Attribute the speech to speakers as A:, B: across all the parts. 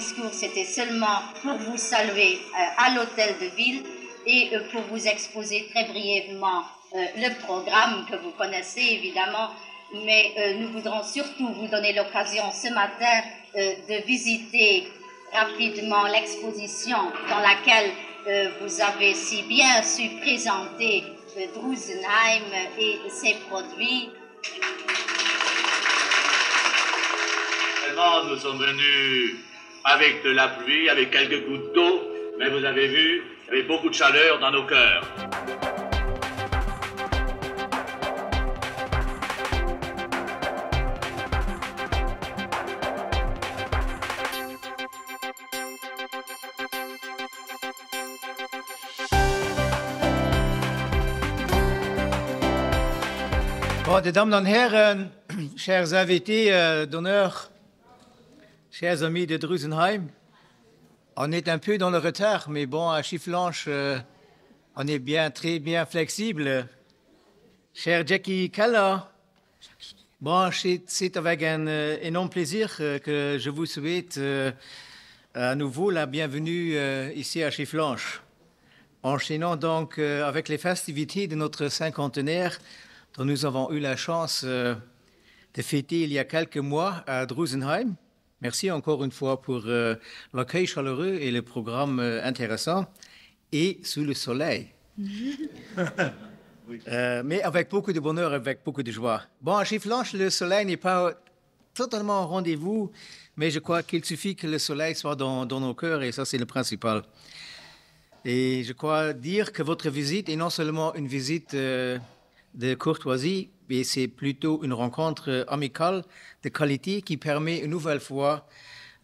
A: discours, c'était seulement pour vous saluer à l'hôtel de ville et pour vous exposer très brièvement le programme que vous connaissez évidemment, mais nous voudrons surtout vous donner l'occasion ce matin de visiter rapidement l'exposition dans laquelle vous avez si bien su présenter Drusenheim et ses produits.
B: Nous sommes venus avec de la pluie, avec quelques gouttes d'eau, mais vous avez vu, il y avait beaucoup de chaleur dans nos cœurs.
C: Bon, Mesdames und Herren, chers invités d'honneur, chers amis de Drusenheim, on est un peu dans le retard, mais bon, à Chifflanche, on est bien, très bien flexible. Cher Jackie Keller, bon, c'est avec un énorme plaisir que je vous souhaite à nouveau la bienvenue ici à Chifflanche. Enchaînant donc avec les festivités de notre cinquantenaire, dont nous avons eu la chance de fêter il y a quelques mois à Drusenheim. Merci encore une fois pour l'accueil chaleureux et le programme intéressant. Et sous le soleil. Mais avec beaucoup de bonheur, avec beaucoup de joie. Bon, à Chifflanche, le soleil n'est pas totalement au rendez-vous, mais je crois qu'il suffit que le soleil soit dans nos cœurs, et ça, c'est le principal. Et je crois dire que votre visite est non seulement une visite de courtoisie, mais c'est plutôt une rencontre amicale de qualité qui permet une nouvelle fois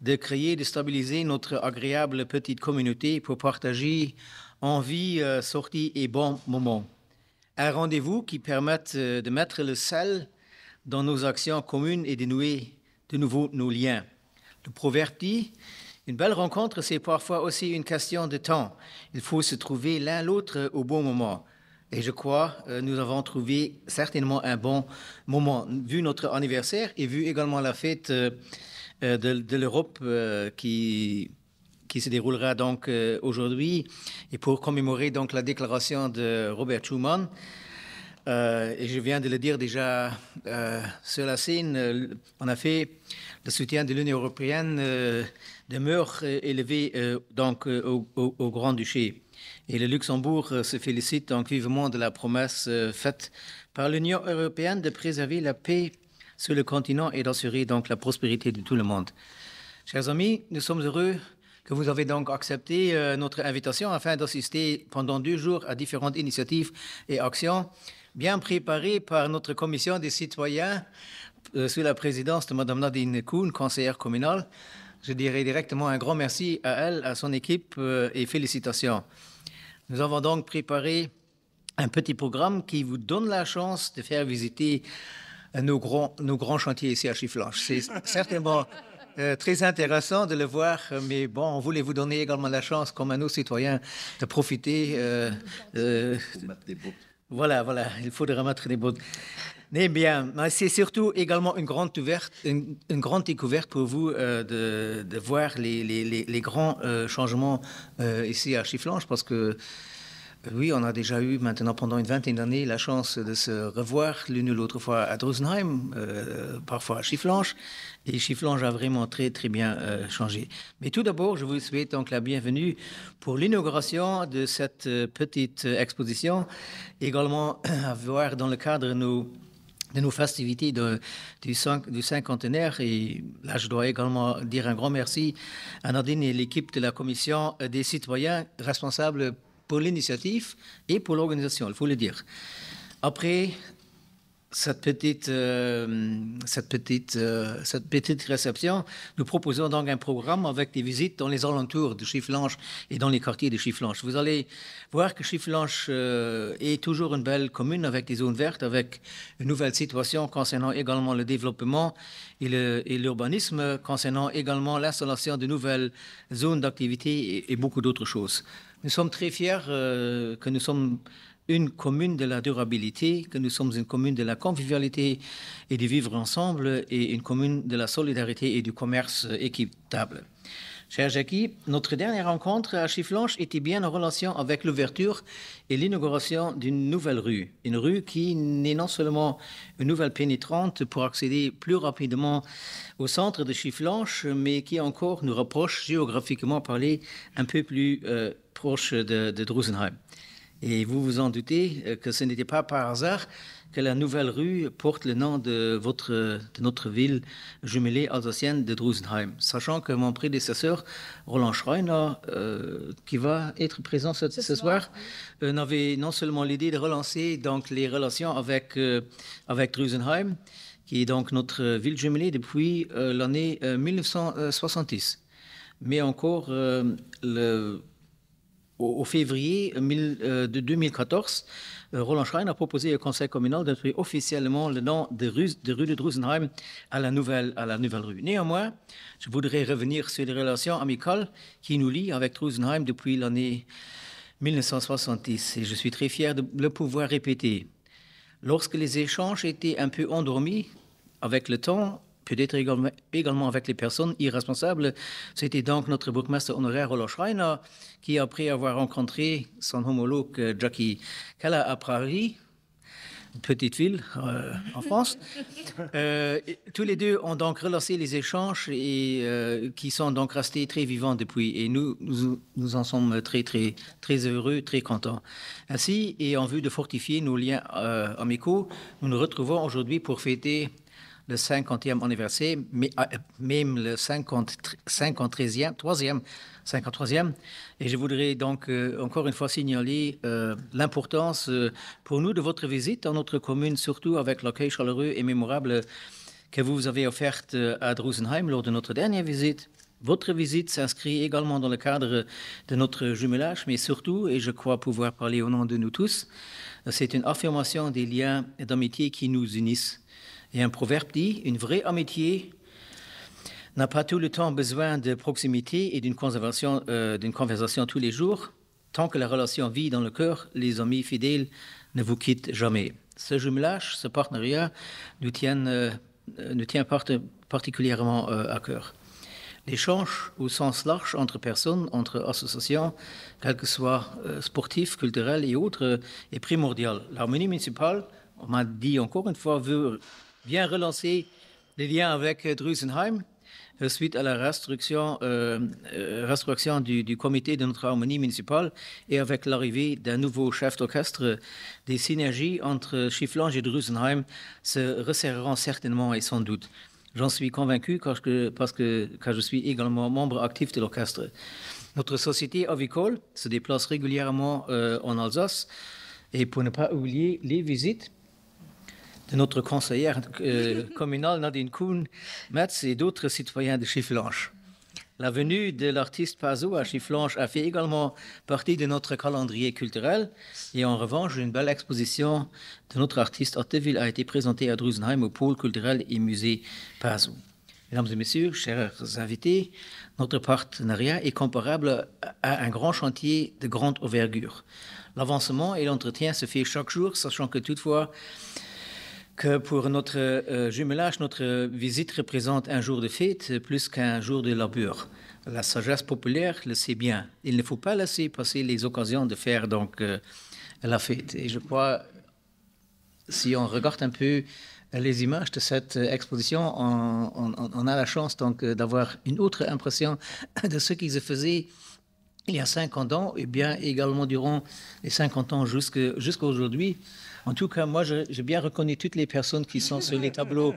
C: de créer, de stabiliser notre agréable petite communauté pour partager envie, sorties et bons moments. Un rendez-vous qui permette de mettre le sel dans nos actions communes et de nouer de nouveau nos liens. Le proverbe dit, une belle rencontre, c'est parfois aussi une question de temps. Il faut se trouver l'un l'autre au bon moment. Et je crois nous avons trouvé certainement un bon moment, vu notre anniversaire et vu également la fête de l'Europe qui se déroulera donc aujourd'hui, et pour commémorer donc la déclaration de Robert Schuman. Et je viens de le dire déjà sur la scène, en effet, le soutien de l'Union européenne demeure élevé donc au Grand-Duché. Et le Luxembourg se félicite donc vivement de la promesse faite par l'Union européenne de préserver la paix sur le continent et d'assurer donc la prospérité de tout le monde. Chers amis, nous sommes heureux que vous avez donc accepté notre invitation afin d'assister pendant 2 jours à différentes initiatives et actions bien préparées par notre commission des citoyens sous la présidence de Mme Nadine Kuhn, conseillère communale. Je dirais directement un grand merci à elle, à son équipe et félicitations. Nous avons donc préparé un petit programme qui vous donne la chance de faire visiter nos grands chantiers ici à Chifflanche. C'est certainement très intéressant de le voir, mais bon, on voulait vous donner également la chance, comme à nos citoyens, de profiter. Voilà, il faut remettre des bottes. Eh bien, c'est surtout également une grande découverte pour vous de voir les grands changements ici à Chifflanche, parce que oui, on a déjà eu maintenant pendant une vingtaine d'années la chance de se revoir l'une ou l'autre fois à Drusenheim, parfois à Chifflanche, et Chifflanche a vraiment très très bien changé. Mais tout d'abord, je vous souhaite donc la bienvenue pour l'inauguration de cette petite exposition, également à voir dans le cadre de nos festivités du cinquantenaire. Et là, je dois également dire un grand merci à Nadine et l'équipe de la Commission des citoyens responsables pour l'initiative et pour l'organisation, il faut le dire. Après cette petite réception, nous proposons donc un programme avec des visites dans les alentours de Chifflanche et dans les quartiers de Chifflanche. Vous allez voir que Chifflanche est toujours une belle commune avec des zones vertes, avec une nouvelle situation concernant également le développement et l'urbanisme, concernant également l'installation de nouvelles zones d'activité et beaucoup d'autres choses. Nous sommes très fiers que nous sommes une commune de la durabilité, que nous sommes une commune de la convivialité et du vivre ensemble, et une commune de la solidarité et du commerce équitable. Cher Jackie, notre dernière rencontre à Chifflanche était bien en relation avec l'ouverture et l'inauguration d'une nouvelle rue. Une rue qui n'est non seulement une nouvelle pénétrante pour accéder plus rapidement au centre de Chifflanche, mais qui encore nous rapproche géographiquement parlé un peu plus proche de Drusenheim. Et vous vous en doutez que ce n'était pas par hasard que la nouvelle rue porte le nom de notre ville jumelée alsacienne de Drusenheim. Sachant que mon prédécesseur, Roland Schreiner, qui va être présent ce soir, avait non seulement l'idée de relancer donc, les relations avec Drusenheim, qui est donc notre ville jumelée depuis l'année 1970, mais encore au février de 2014, Roland Schreiner a proposé au conseil communal d'attribuer officiellement le nom de rue de Drusenheim à la nouvelle rue. Néanmoins, je voudrais revenir sur les relations amicales qui nous lient avec Drusenheim depuis l'année 1970 et je suis très fier de le pouvoir répéter. Lorsque les échanges étaient un peu endormis avec le temps, peut-être également avec les personnes irresponsables. C'était donc notre bourgmestre honoraire Roland Schreiner qui, après avoir rencontré son homologue Jackie Keller à Paris, une petite ville en France, tous les deux ont donc relancé les échanges et qui sont donc restés très vivants depuis. Et nous en sommes très, très, très heureux, très contents. Ainsi, et en vue de fortifier nos liens amicaux, nous nous retrouvons aujourd'hui pour fêter le 50e anniversaire, mais même le 53e. Et je voudrais donc encore une fois signaler l'importance pour nous de votre visite dans notre commune, surtout avec l'accueil chaleureux et mémorable que vous avez offert à Drusenheim lors de notre dernière visite. Votre visite s'inscrit également dans le cadre de notre jumelage, mais surtout, et je crois pouvoir parler au nom de nous tous, c'est une affirmation des liens d'amitié qui nous unissent. Et un proverbe dit, une vraie amitié n'a pas tout le temps besoin de proximité et d'une conversation tous les jours. Tant que la relation vit dans le cœur, les amis fidèles ne vous quittent jamais. Ce jumelage, ce partenariat nous tient particulièrement à cœur. L'échange au sens large entre personnes, entre associations, quels que soient sportifs, culturels et autres, est primordial. L'harmonie municipale, on m'a dit encore une fois, veut bien relancer les liens avec Drusenheim suite à la restriction du comité de notre harmonie municipale et avec l'arrivée d'un nouveau chef d'orchestre, des synergies entre Chifflange et Drusenheim se resserreront certainement et sans doute. J'en suis convaincu car je suis également membre actif de l'orchestre. Notre société avicole se déplace régulièrement en Alsace et pour ne pas oublier les visites de notre conseillère communale Nadine Kuhn-Metz et d'autres citoyens de Chifflange. La venue de l'artiste Pazo à Chifflange a fait également partie de notre calendrier culturel et en revanche, une belle exposition de notre artiste Otteville a été présentée à Drusenheim au pôle culturel et musée Pazo. Mesdames et messieurs, chers invités, notre partenariat est comparable à un grand chantier de grande envergure. L'avancement et l'entretien se fait chaque jour, sachant que toutefois, que pour notre jumelage, notre visite représente un jour de fête plus qu'un jour de labeur. La sagesse populaire le sait bien. Il ne faut pas laisser passer les occasions de faire donc la fête. Et je crois, si on regarde un peu les images de cette exposition, on a la chance donc d'avoir une autre impression de ce qui se faisait il y a 50 ans et bien également durant les 50 ans jusqu'à aujourd'hui. En tout cas, moi, j'ai bien reconnu toutes les personnes qui sont sur les tableaux.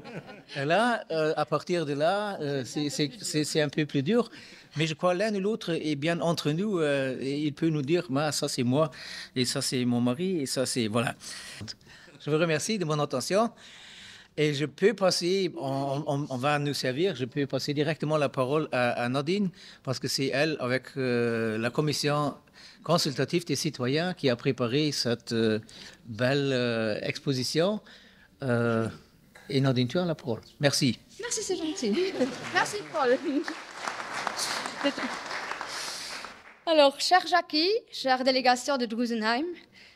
C: Et là, à partir de là, c'est un peu plus dur. Mais je crois l'un ou l'autre est bien entre nous. Et il peut nous dire, ça c'est moi, et ça c'est mon mari, et ça c'est... Voilà. Je vous remercie de mon attention. Et je peux passer, on va nous servir, je peux passer directement la parole à Nadine, parce que c'est elle, avec la commission consultative des citoyens, qui a préparé cette belle exposition. Et Nadine, tu as la parole. Merci.
D: Merci, c'est gentil. Merci, Paul. Alors, cher Jackie, chère délégation de Drusenheim,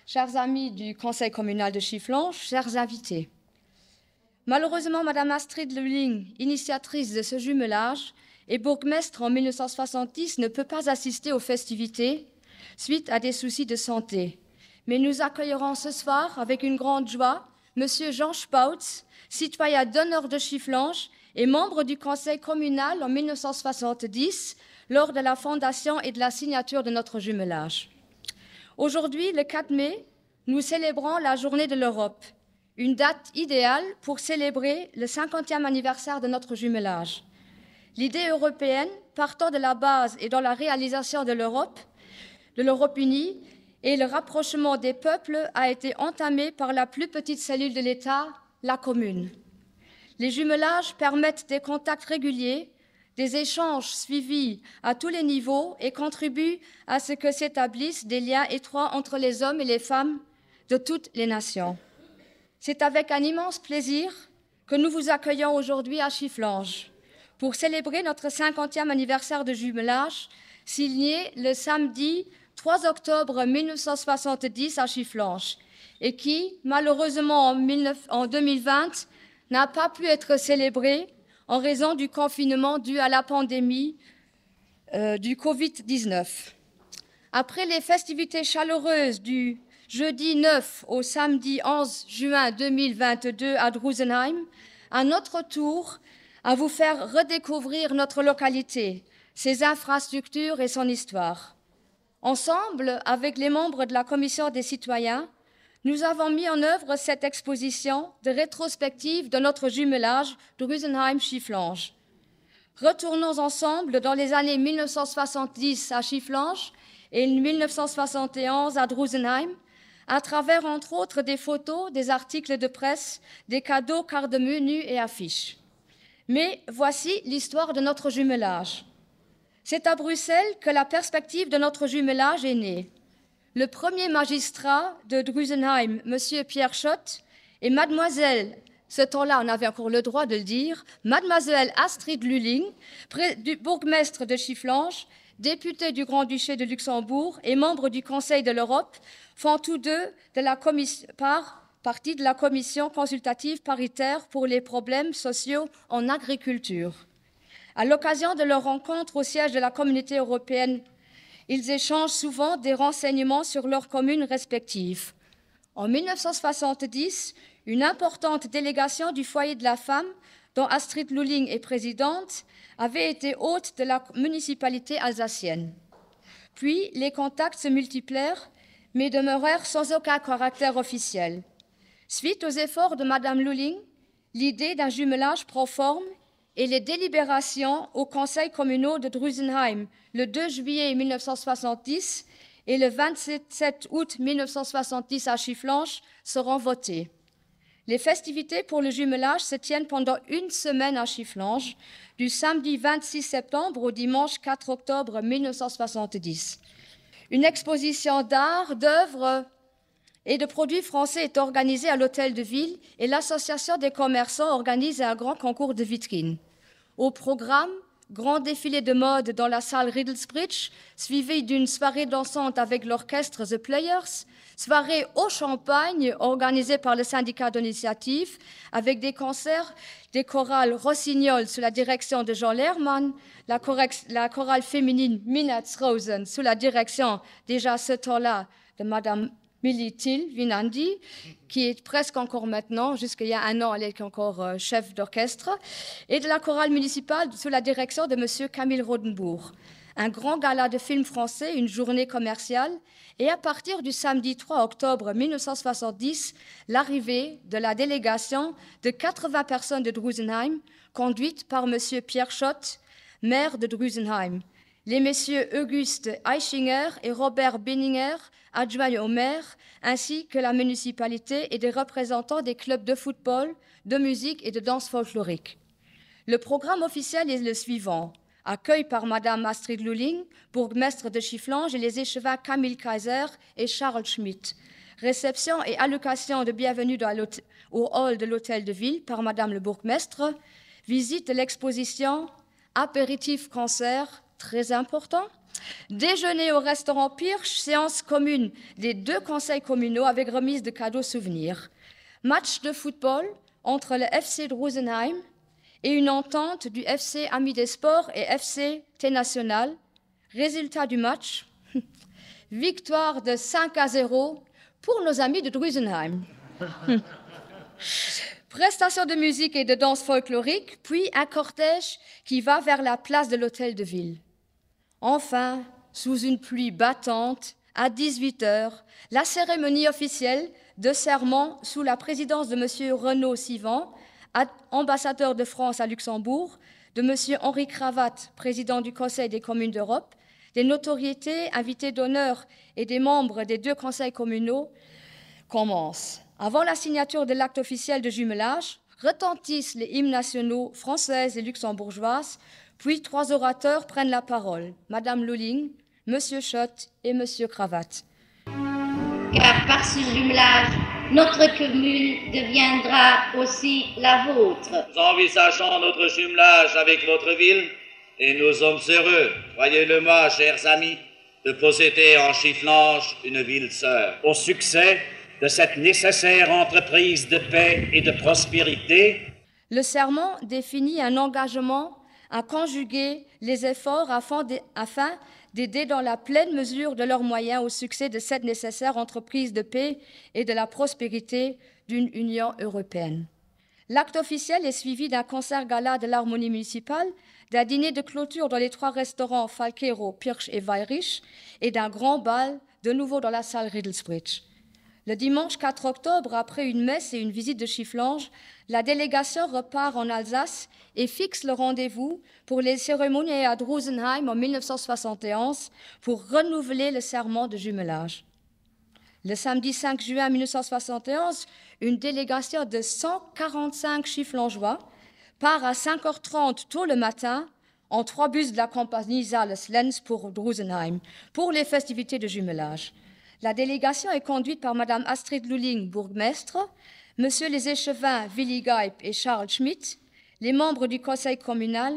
D: chers amis du conseil communal de Chifflange, chers invités. Malheureusement, Madame Astrid Lulling, initiatrice de ce jumelage, et bourgmestre en 1970, ne peut pas assister aux festivités suite à des soucis de santé. Mais nous accueillerons ce soir avec une grande joie Monsieur Jean Spautz, citoyen d'honneur de Chifflange et membre du conseil communal en 1970 lors de la fondation et de la signature de notre jumelage. Aujourd'hui, le 4 mai, nous célébrons la Journée de l'Europe, une date idéale pour célébrer le 50e anniversaire de notre jumelage. L'idée européenne, partant de la base et dans la réalisation de l'Europe unie, et le rapprochement des peuples a été entamé par la plus petite cellule de l'État, la commune. Les jumelages permettent des contacts réguliers, des échanges suivis à tous les niveaux et contribuent à ce que s'établissent des liens étroits entre les hommes et les femmes de toutes les nations. C'est avec un immense plaisir que nous vous accueillons aujourd'hui à Chifflange pour célébrer notre 50e anniversaire de jumelage, signé le samedi 3 octobre 1970 à Chifflange et qui, malheureusement en 2020, n'a pas pu être célébré en raison du confinement dû à la pandémie du Covid-19. Après les festivités chaleureuses du jeudi 9 au samedi 11 juin 2022 à Drusenheim, à notre tour à vous faire redécouvrir notre localité, ses infrastructures et son histoire. Ensemble, avec les membres de la Commission des citoyens, nous avons mis en œuvre cette exposition de rétrospective de notre jumelage Drusenheim-Chifflange. Retournons ensemble dans les années 1970 à Chifflange et 1971 à Drusenheim, à travers entre autres des photos, des articles de presse, des cadeaux, cartes de menu et affiches. Mais voici l'histoire de notre jumelage. C'est à Bruxelles que la perspective de notre jumelage est née. Le premier magistrat de Drusenheim, M. Pierre Schott, et mademoiselle, ce temps-là on avait encore le droit de le dire, mademoiselle Astrid Lulling, bourgmestre de Chifflange, députée du Grand-Duché de Luxembourg et membre du Conseil de l'Europe, font tous deux partie de la commission consultative paritaire pour les problèmes sociaux en agriculture. À l'occasion de leur rencontre au siège de la Communauté européenne, ils échangent souvent des renseignements sur leurs communes respectives. En 1970, une importante délégation du foyer de la femme, dont Astrid Lulling est présidente, avait été hôte de la municipalité alsacienne. Puis, les contacts se multiplièrent, mais demeurèrent sans aucun caractère officiel. Suite aux efforts de Mme Lulling, l'idée d'un jumelage prend forme et les délibérations au Conseil communal de Drusenheim le 2 juillet 1970 et le 27 août 1970 à Chifflange seront votées. Les festivités pour le jumelage se tiennent pendant une semaine à Chifflange, du samedi 26 septembre au dimanche 4 octobre 1970. Une exposition d'art, d'œuvres et de produits français est organisée à l'Hôtel de Ville et l'Association des commerçants organise un grand concours de vitrines. Au programme, grand défilé de mode dans la salle Riddlesbridge, suivi d'une soirée dansante avec l'orchestre The Players, soirée au champagne organisée par le syndicat d'initiative avec des concerts des chorales Rossignol sous la direction de Jean Lehrmann, la chorale féminine Minnetzrosen sous la direction déjà ce temps-là de Madame Millie Till Vinandi, qui est presque encore maintenant, jusqu'il y a un an, elle est encore chef d'orchestre, et de la chorale municipale sous la direction de M. Camille Rodenbourg. Un grand gala de films français, une journée commerciale, et à partir du samedi 3 octobre 1970, l'arrivée de la délégation de 80 personnes de Drusenheim, conduite par M. Pierre Schott, maire de Drusenheim. Les messieurs Auguste Eichinger et Robert Benninger, adjoints au maire, ainsi que la municipalité et des représentants des clubs de football, de musique et de danse folklorique. Le programme officiel est le suivant. Accueil par Madame Astrid Lulling, bourgmestre de Chifflange, et les échevins Camille Kaiser et Charles Schmitt. Réception et allocation de bienvenue au hall de l'Hôtel de Ville par Madame le bourgmestre. Visite de l'exposition, apéritif concert, très important. Déjeuner au restaurant Pirch, séance commune des 2 conseils communaux avec remise de cadeaux souvenirs. Match de football entre le FC Drusenheim et une entente du FC Amis des Sports et FC T-National. Résultat du match, victoire de 5-0 pour nos amis de Drusenheim. Prestation de musique et de danse folklorique, puis un cortège qui va vers la place de l'hôtel de ville. Enfin, sous une pluie battante, à 18h, la cérémonie officielle de serment sous la présidence de M. Renaud Sivan, ambassadeur de France à Luxembourg, de M. Henri Cravatte, président du Conseil des communes d'Europe, des notoriétés, invités d'honneur et des membres des 2 conseils communaux commence. Avant la signature de l'acte officiel de jumelage, retentissent les hymnes nationaux françaises et luxembourgeoises, puis 3 orateurs prennent la parole, Madame Lulling, Monsieur Schott et Monsieur Cravatte.
A: Car par ce jumelage, notre commune deviendra aussi la vôtre.
B: Nous envisageons notre jumelage avec votre ville et nous sommes heureux, croyez-le-moi, chers amis, de posséder en Chifflange une ville sœur.
E: Au succès de cette nécessaire entreprise de paix et de prospérité,
D: le serment définit un engagement à conjuguer les efforts afin d'aider dans la pleine mesure de leurs moyens au succès de cette nécessaire entreprise de paix et de la prospérité d'une Union européenne. L'acte officiel est suivi d'un concert-gala de l'harmonie municipale, d'un dîner de clôture dans les 3 restaurants Falkero, Pirch et Weyrich et d'un grand bal, de nouveau dans la salle Riddlesbridge. Le dimanche 4 octobre, après une messe et une visite de Chifflange, la délégation repart en Alsace et fixe le rendez-vous pour les cérémonies à Drusenheim en 1971 pour renouveler le serment de jumelage. Le samedi 5 juin 1971, une délégation de 145 Chifflangeois part à 5h30 tôt le matin en 3 bus de la compagnie Saales-Lenz pour Drusenheim pour les festivités de jumelage. La délégation est conduite par Mme Astrid Lulling, bourgmestre, M. les échevins Willy Geip et Charles Schmidt, les membres du conseil communal,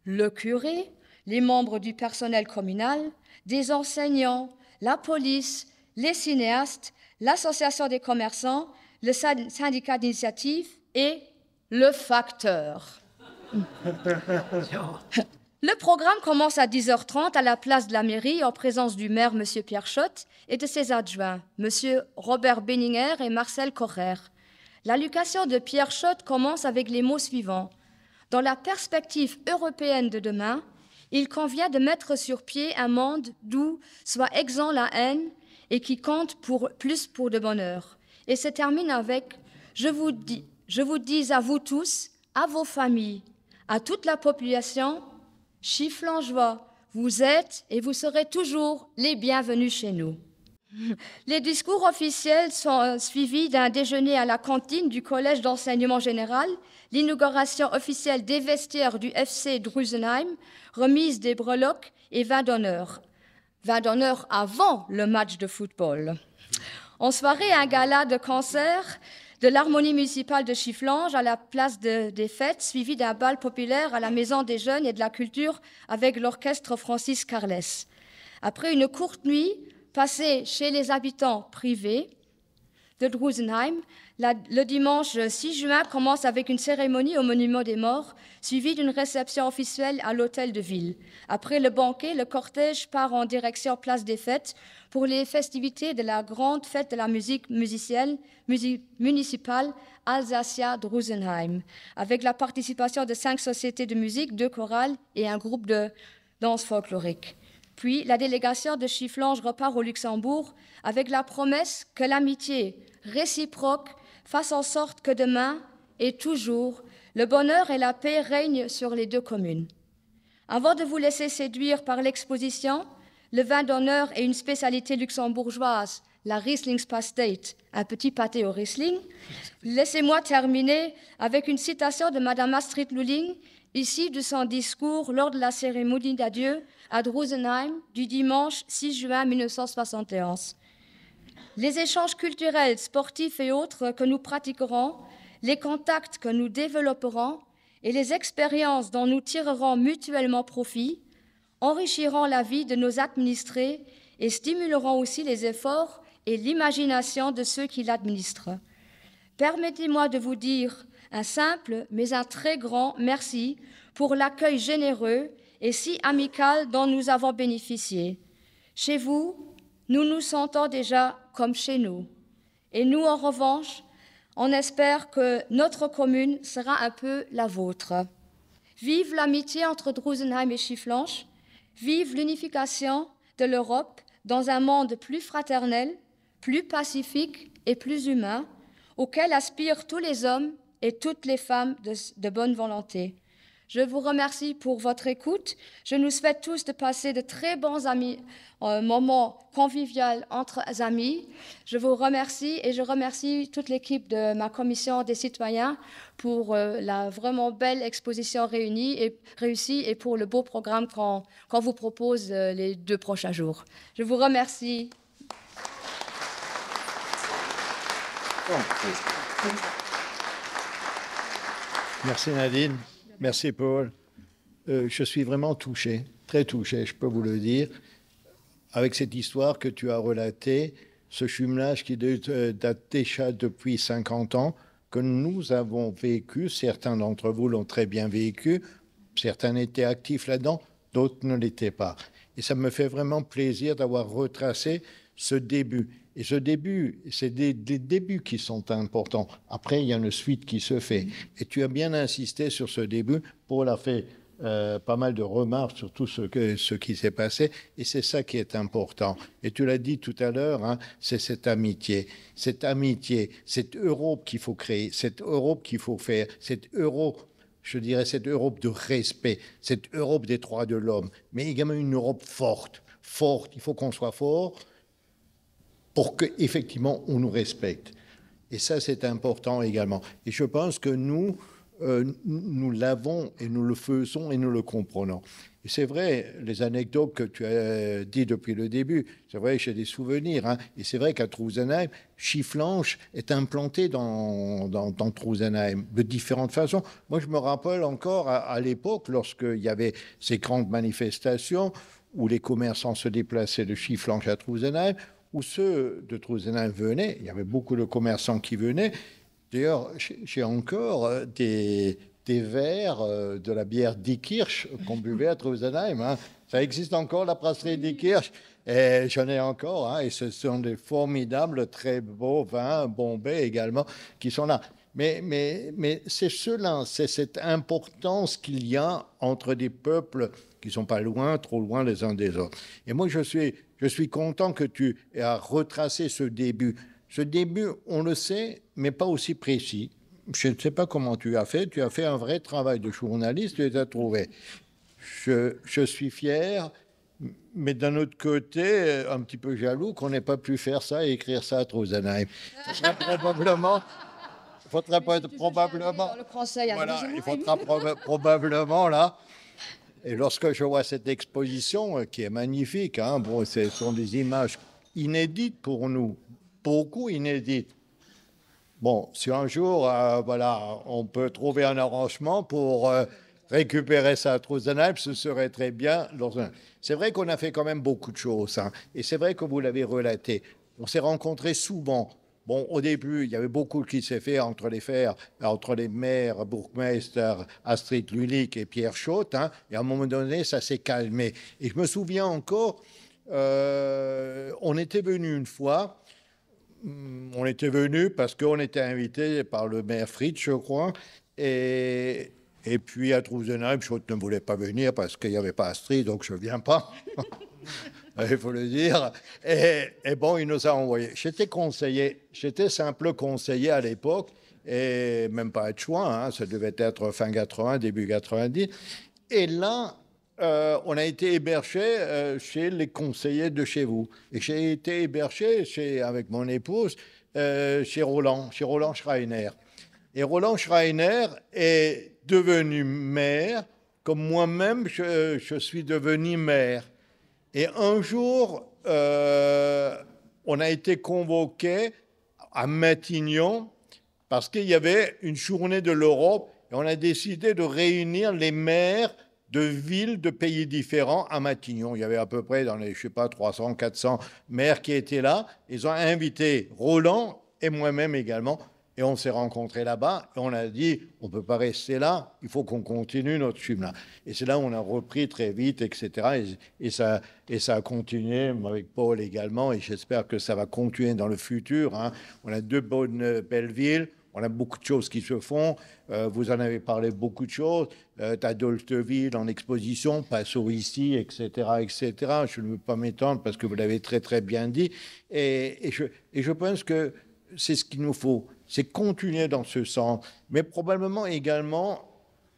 D: le curé, les membres du personnel communal, des enseignants, la police, les cinéastes, l'association des commerçants, le syndicat d'initiative et le facteur. Le programme commence à 10h30 à la place de la mairie en présence du maire, M. Pierre Schott, et de ses adjoints, M. Robert Benninger et Marcel Correr. L'allocution de Pierre Schott commence avec les mots suivants. Dans la perspective européenne de demain, il convient de mettre sur pied un monde d'où soit exempt la haine et qui compte plus pour de bonheur. Et se termine avec « Je vous dis à vous tous, à vos familles, à toute la population, Chifflangeois, vous êtes et vous serez toujours les bienvenus chez nous. » Les discours officiels sont suivis d'un déjeuner à la cantine du Collège d'enseignement général, l'inauguration officielle des vestiaires du FC Drusenheim, remise des breloques et vin d'honneur. Vin d'honneur avant le match de football. En soirée, un gala de concert de l'harmonie municipale de Chifflange à la place des fêtes, suivi d'un bal populaire à la Maison des Jeunes et de la Culture avec l'orchestre Francis Carles. Après une courte nuit passée chez les habitants privés de Drusenheim, le dimanche 6 juin commence avec une cérémonie au Monument des Morts, suivie d'une réception officielle à l'hôtel de ville. Après le banquet, le cortège part en direction Place des Fêtes pour les festivités de la grande fête de la musique municipale Alsacia Drusenheim, avec la participation de 5 sociétés de musique, 2 chorales et un groupe de danse folklorique. Puis, la délégation de Chifflange repart au Luxembourg avec la promesse que l'amitié réciproque fasse en sorte que demain et toujours, le bonheur et la paix règnent sur les 2 communes. Avant de vous laisser séduire par l'exposition, le vin d'honneur est une spécialité luxembourgeoise, la Rieslingspasteet, un petit pâté au Riesling. Laissez-moi terminer avec une citation de Mme Astrid Lulling, issue de son discours lors de la cérémonie d'adieu à Drusenheim du dimanche 6 juin 1971. Les échanges culturels, sportifs et autres que nous pratiquerons, les contacts que nous développerons et les expériences dont nous tirerons mutuellement profit enrichiront la vie de nos administrés et stimuleront aussi les efforts et l'imagination de ceux qui l'administrent. Permettez-moi de vous dire un simple mais un très grand merci pour l'accueil généreux et si amical dont nous avons bénéficié. Chez vous, nous nous sentons déjà comme chez nous. Et nous, en revanche, on espère que notre commune sera un peu la vôtre. Vive l'amitié entre Drusenheim et Chifflanche, vive l'unification de l'Europe dans un monde plus fraternel, plus pacifique et plus humain, auquel aspirent tous les hommes et toutes les femmes de bonne volonté. Je vous remercie pour votre écoute. Je nous souhaite tous de passer de très bons moments conviviaux entre amis. Je vous remercie et je remercie toute l'équipe de ma commission des citoyens pour la vraiment belle exposition réussie et pour le beau programme qu'on vous propose les 2 prochains jours. Je vous remercie.
F: Merci Nadine. Merci Paul. Je suis vraiment touché, très touché, je peux vous le dire, avec cette histoire que tu as relatée, ce jumelage qui date déjà depuis 50 ans, que nous avons vécu, certains d'entre vous l'ont très bien vécu, certains étaient actifs là-dedans, d'autres ne l'étaient pas. Et ça me fait vraiment plaisir d'avoir retracé ce début. Et ce début, c'est des débuts qui sont importants. Après, il y a une suite qui se fait. Et tu as bien insisté sur ce début. Paul a fait pas mal de remarques sur tout ce qui s'est passé. Et c'est ça qui est important. Et tu l'as dit tout à l'heure, hein, c'est cette amitié, cette Europe qu'il faut créer, cette Europe qu'il faut faire, cette Europe, je dirais, cette Europe de respect, cette Europe des droits de l'homme, mais également une Europe forte. Il faut qu'on soit fort pour qu'effectivement on nous respecte. Et ça, c'est important également. Et je pense que nous l'avons et nous le faisons et nous le comprenons. Et c'est vrai, les anecdotes que tu as dit depuis le début, c'est vrai, j'ai des souvenirs. Hein, et c'est vrai qu'à Drusenheim, Chifflanche est implanté dans Drusenheim de différentes façons. Moi, je me rappelle encore à l'époque, lorsqu'il y avait ces grandes manifestations où les commerçants se déplaçaient de Chifflanche à Drusenheim, où ceux de Drusenheim venaient, il y avait beaucoup de commerçants qui venaient. D'ailleurs, j'ai encore des verres de la bière Diekirch qu'on buvait à Drusenheim. Hein. Ça existe encore, la brasserie Diekirch, et j'en ai encore. Hein, et ce sont des formidables, très beaux vins, bombés également, qui sont là. Mais c'est cela, c'est cette importance qu'il y a entre des peuples qui ne sont pas loin, trop loin les uns des autres. Et moi, je suis content que tu aies retracé ce début. Ce début, on le sait, mais pas aussi précis. Je ne sais pas comment tu as fait un vrai travail de journaliste, tu les as trouvés. Je suis fier, mais d'un autre côté, un petit peu jaloux qu'on n'ait pas pu faire ça et écrire ça à Drusenheim. Il faudra probablement, là. Et lorsque je vois cette exposition, qui est magnifique, hein, bon, ce sont des images inédites pour nous, beaucoup inédites. Bon, si un jour, voilà, on peut trouver un arrangement pour récupérer ça à Drusenheim, ce serait très bien. C'est vrai qu'on a fait quand même beaucoup de choses, hein, et c'est vrai que vous l'avez relaté. On s'est rencontrés souvent. Bon, au début, il y avait beaucoup qui s'est fait entre les maires, bourgmestre Astrid Lulik et Pierre Schott, hein, et à un moment donné, ça s'est calmé. Et je me souviens encore, on était venu une fois, on était venu parce qu'on était invité par le maire Fritz, je crois, et puis à Drusenheim, Schott ne voulait pas venir parce qu'il n'y avait pas Astrid, donc je ne viens pas. Il faut le dire. Et bon, il nous a envoyé. J'étais simple conseiller à l'époque, et même pas adjoint, hein, ça devait être fin 80, début 90. Et là, on a été hébergé chez les conseillers de chez vous. Et j'ai été hébergé avec mon épouse chez Roland Schreiner. Et Roland Schreiner est devenu maire, comme moi-même, je suis devenu maire. Et un jour, on a été convoqué à Matignon parce qu'il y avait une journée de l'Europe et on a décidé de réunir les maires de villes de pays différents à Matignon. Il y avait à peu près, dans les, 300, 400 maires qui étaient là. Ils ont invité Roland et moi-même également. Et on s'est rencontrés là-bas et on a dit, on ne peut pas rester là, il faut qu'on continue notre jumelage. Et c'est là où on a repris très vite, etc. Et ça a continué avec Paul également, et j'espère que ça va continuer dans le futur. Hein. On a deux belles villes. On a beaucoup de choses qui se font. Vous en avez parlé beaucoup de choses. T'as Dolteville en exposition, Passau ici, etc., etc. Je ne veux pas m'étendre parce que vous l'avez très, très bien dit. Et je pense que c'est ce qu'il nous faut. C'est continuer dans ce sens. Mais probablement également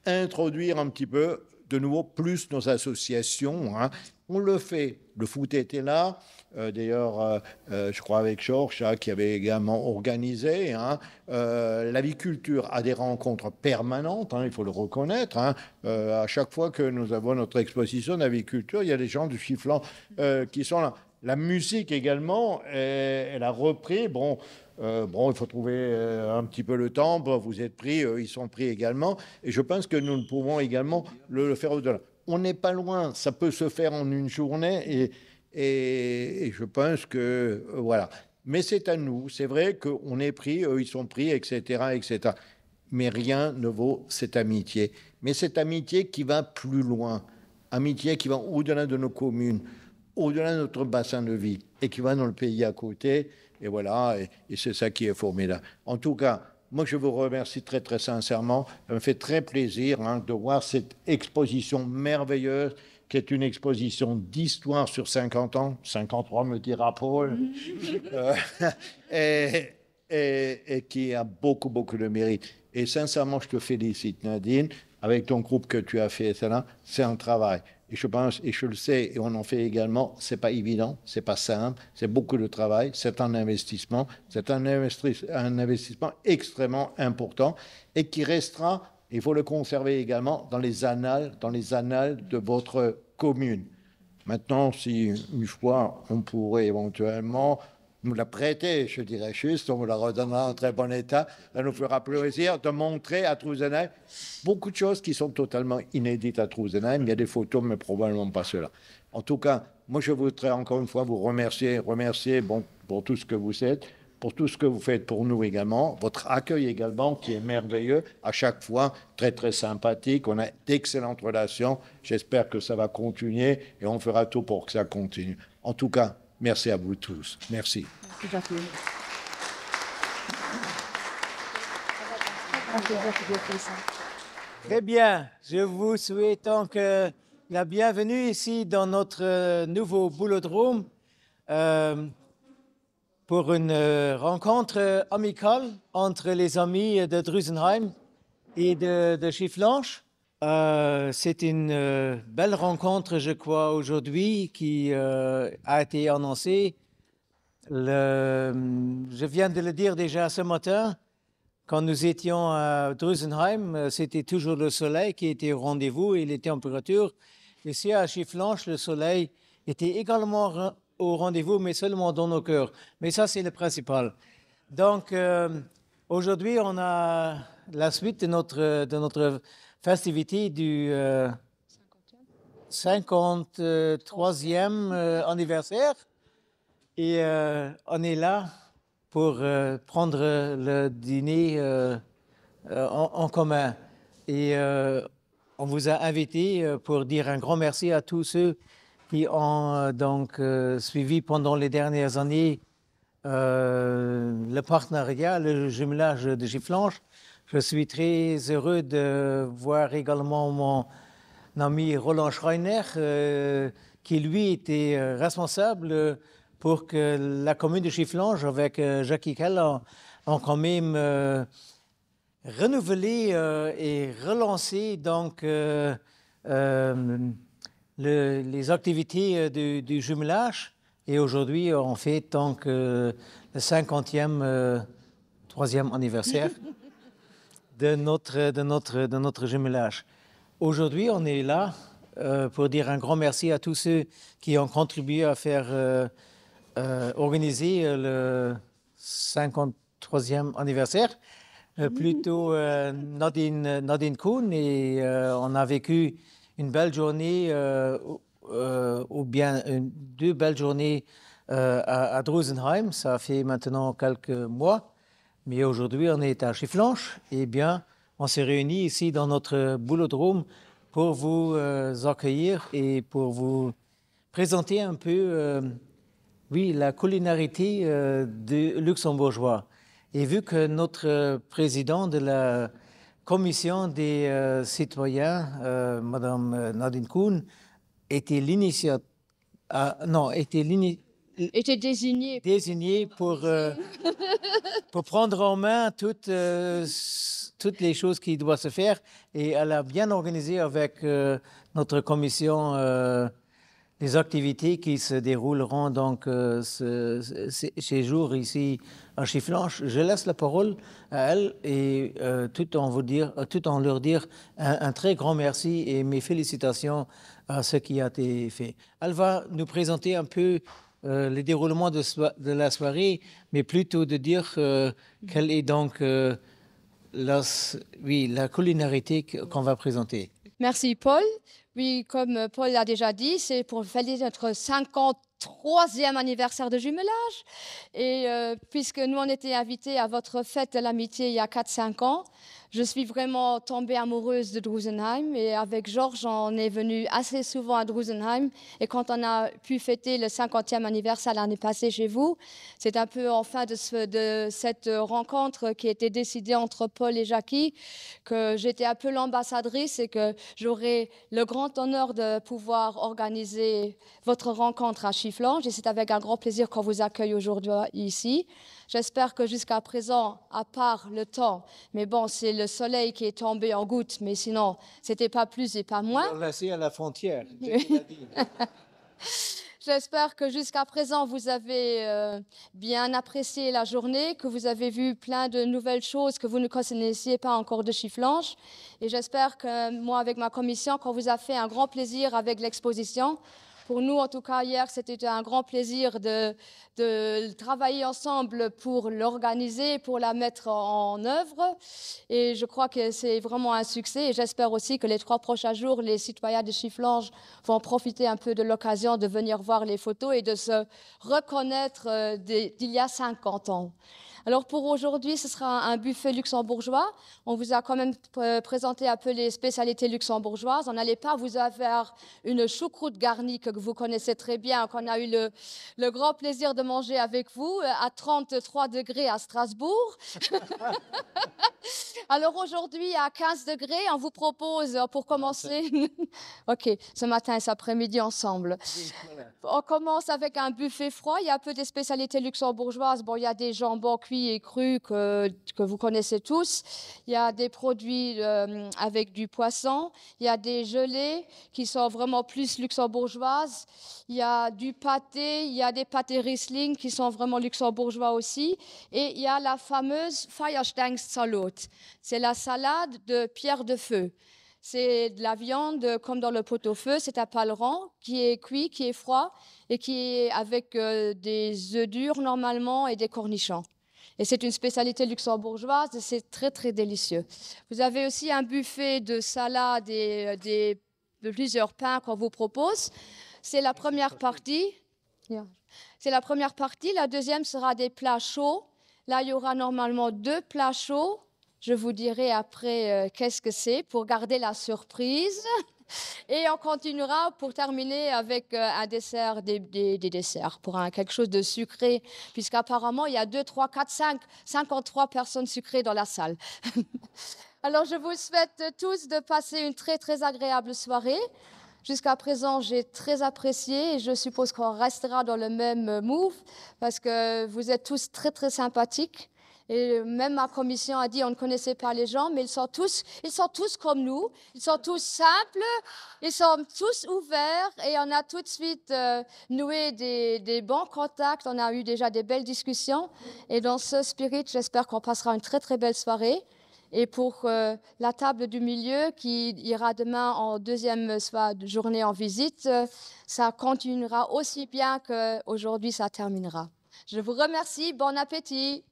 F: introduire un petit peu de nouveau plus nos associations. Hein. On le fait. Le foot était là. D'ailleurs, je crois avec Georges, qui avait également organisé. Hein. L'aviculture a des rencontres permanentes, hein, il faut le reconnaître. Hein. À chaque fois que nous avons notre exposition d'aviculture, il y a des gens du Chifflange qui sont là. La musique également, elle a repris. Bon, il faut trouver un petit peu le temps. Bon, vous êtes pris, ils sont pris également. Et je pense que nous pouvons également le faire au-delà. On n'est pas loin, ça peut se faire en une journée et je pense que voilà. Mais c'est à nous, c'est vrai qu'on est pris, eux ils sont pris, etc., etc. Mais rien ne vaut cette amitié. Mais cette amitié qui va plus loin, amitié qui va au-delà de nos communes, au-delà de notre bassin de vie et qui va dans le pays à côté. Et voilà, et c'est ça qui est formidable. En tout cas, moi, je vous remercie très, très sincèrement. Ça me fait très plaisir de voir cette exposition merveilleuse, qui est une exposition d'histoire sur 50 ans. 53, me dira Paul. Et qui a beaucoup, beaucoup de mérite. Et sincèrement, je te félicite, Nadine, avec ton groupe que tu as fait, c'est un travail. Et je pense, et je le sais, et on en fait également, c'est pas évident, c'est pas simple, c'est beaucoup de travail, c'est un investissement extrêmement important et qui restera, il faut le conserver également dans les annales de votre commune. Maintenant, si une fois on pourrait éventuellement nous la prêter, je dirais juste, on vous la redonnera en très bon état, ça nous fera plaisir de montrer à Trouzenheim beaucoup de choses qui sont totalement inédites à Trouzenheim. Il y a des photos, mais probablement pas ceux-là. En tout cas, moi je voudrais encore une fois vous remercier pour tout ce que vous êtes, pour tout ce que vous faites pour nous également, votre accueil également qui est merveilleux, à chaque fois très très sympathique, on a d'excellentes relations, j'espère que ça va continuer et on fera tout pour que ça continue. En tout cas, merci à vous tous. Merci.
C: Très bien. Je vous souhaite donc la bienvenue ici dans notre nouveau boulodrome pour une rencontre amicale entre les amis de Drusenheim et de Chifflange. C'est une belle rencontre, je crois, aujourd'hui qui a été annoncée. Je viens de le dire déjà ce matin, quand nous étions à Drusenheim, c'était toujours le soleil qui était au rendez-vous et les températures. Ici à Chifflange, le soleil était également au rendez-vous, mais seulement dans nos cœurs. Mais ça, c'est le principal. Donc, aujourd'hui, on a la suite de notre festivité du 53e anniversaire. Et on est là pour prendre le dîner en commun. Et on vous a invité pour dire un grand merci à tous ceux qui ont donc suivi pendant les dernières années le partenariat, le jumelage de Chifflange. Je suis très heureux de voir également mon ami Roland Schreiner, qui lui était responsable pour que la commune de Chifflange, avec Jacques Kell, ont quand même renouvelé et relancé donc les activités du jumelage. Et aujourd'hui, on fait donc le 50e, 3e anniversaire de notre jumelage. Aujourd'hui, on est là pour dire un grand merci à tous ceux qui ont contribué à faire organiser le 53e anniversaire. Plutôt Nadine Kuhn, et on a vécu une belle journée, ou bien deux belles journées à Drusenheim. Ça fait maintenant quelques mois. Mais aujourd'hui, on est à Chifflanche. Eh bien, on s'est réunis ici dans notre boulodrome pour vous accueillir et pour vous présenter un peu, oui, la culinarité du luxembourgeois. Et vu que notre président de la commission des citoyens, Madame Nadine Kuhn, était
D: était désigné
C: pour prendre en main toutes les choses qui doivent se faire. Et elle a bien organisé avec notre commission les activités qui se dérouleront donc ces jours ici à Chifflanche. Je laisse la parole à elle et tout en leur dire un très grand merci et mes félicitations à ce qui a été fait. Elle va nous présenter un peu le déroulement de la soirée, mais plutôt de dire quelle est donc la culinarité qu'on va présenter.
D: Merci Paul. Oui, comme Paul l'a déjà dit, c'est pour fêter notre 53e anniversaire de jumelage. Et puisque nous, on était invités à votre fête de l'amitié il y a 4-5 ans, je suis vraiment tombée amoureuse de Drusenheim. Et avec Georges, on est venu assez souvent à Drusenheim. Et quand on a pu fêter le 50e anniversaire l'année passée chez vous, c'est un peu enfin de cette rencontre qui a été décidée entre Paul et Jackie que j'étais un peu l'ambassadrice et que j'aurai le grand honneur de pouvoir organiser votre rencontre à Chifflange. Et c'est avec un grand plaisir qu'on vous accueille aujourd'hui ici. J'espère que jusqu'à présent, à part le temps, mais bon, c'est le soleil qui est tombé en gouttes, mais sinon, c'était pas plus et pas moins.
C: On l'a laissé à la frontière.
D: J'espère que jusqu'à présent, vous avez bien apprécié la journée, que vous avez vu plein de nouvelles choses que vous ne connaissiez pas encore de Chifflange. Et j'espère que moi, avec ma commission, qu'on vous a fait un grand plaisir avec l'exposition. Pour nous, en tout cas, hier, c'était un grand plaisir de travailler ensemble pour l'organiser, pour la mettre en œuvre. Et je crois que c'est vraiment un succès. Et j'espère aussi que les 3 prochains jours, les citoyens de Chifflange vont profiter un peu de l'occasion de venir voir les photos et de se reconnaître d'il y a 50 ans. Alors pour aujourd'hui, ce sera un buffet luxembourgeois. On vous a quand même présenté un peu les spécialités luxembourgeoises. On n'allait pas vous avoir une choucroute garnie que vous connaissez très bien, qu'on a eu le grand plaisir de manger avec vous à 33 degrés à Strasbourg. Alors aujourd'hui, à 15 degrés, on vous propose, pour commencer, OK, ce matin et cet après-midi ensemble. On commence avec un buffet froid. Il y a un peu des spécialités luxembourgeoises. Bon, il y a des jambons cuits et crus que vous connaissez tous. Il y a des produits avec du poisson. Il y a des gelées qui sont vraiment plus luxembourgeoises. Il y a du pâté. Il y a des pâtés Riesling qui sont vraiment luxembourgeois aussi. Et il y a la fameuse Feuersteinsalat. C'est la salade de pierre de feu. C'est de la viande comme dans le pot-au-feu, c'est un paleron qui est cuit, qui est froid et qui est avec des œufs durs normalement et des cornichons. Et c'est une spécialité luxembourgeoise et c'est très très délicieux. Vous avez aussi un buffet de salade et de plusieurs pains qu'on vous propose. C'est la première partie. C'est la première partie. La deuxième sera des plats chauds. Là, il y aura normalement 2 plats chauds. Je vous dirai après qu'est-ce que c'est pour garder la surprise. Et on continuera pour terminer avec un dessert, des desserts, pour quelque chose de sucré, puisqu'apparemment, il y a 2, 3, 4, 5, 53 personnes sucrées dans la salle. Alors, je vous souhaite tous de passer une très, très agréable soirée. Jusqu'à présent, j'ai très apprécié et je suppose qu'on restera dans le même move parce que vous êtes tous très, très sympathiques. Et même ma commission a dit on ne connaissait pas les gens, mais ils sont tous comme nous. Ils sont tous simples, ils sont tous ouverts et on a tout de suite noué des bons contacts. On a eu déjà des belles discussions. Et dans ce spirit, j'espère qu'on passera une très, très belle soirée. Et pour la table du milieu qui ira demain en deuxième journée en visite, ça continuera aussi bien qu'aujourd'hui ça terminera. Je vous remercie. Bon appétit.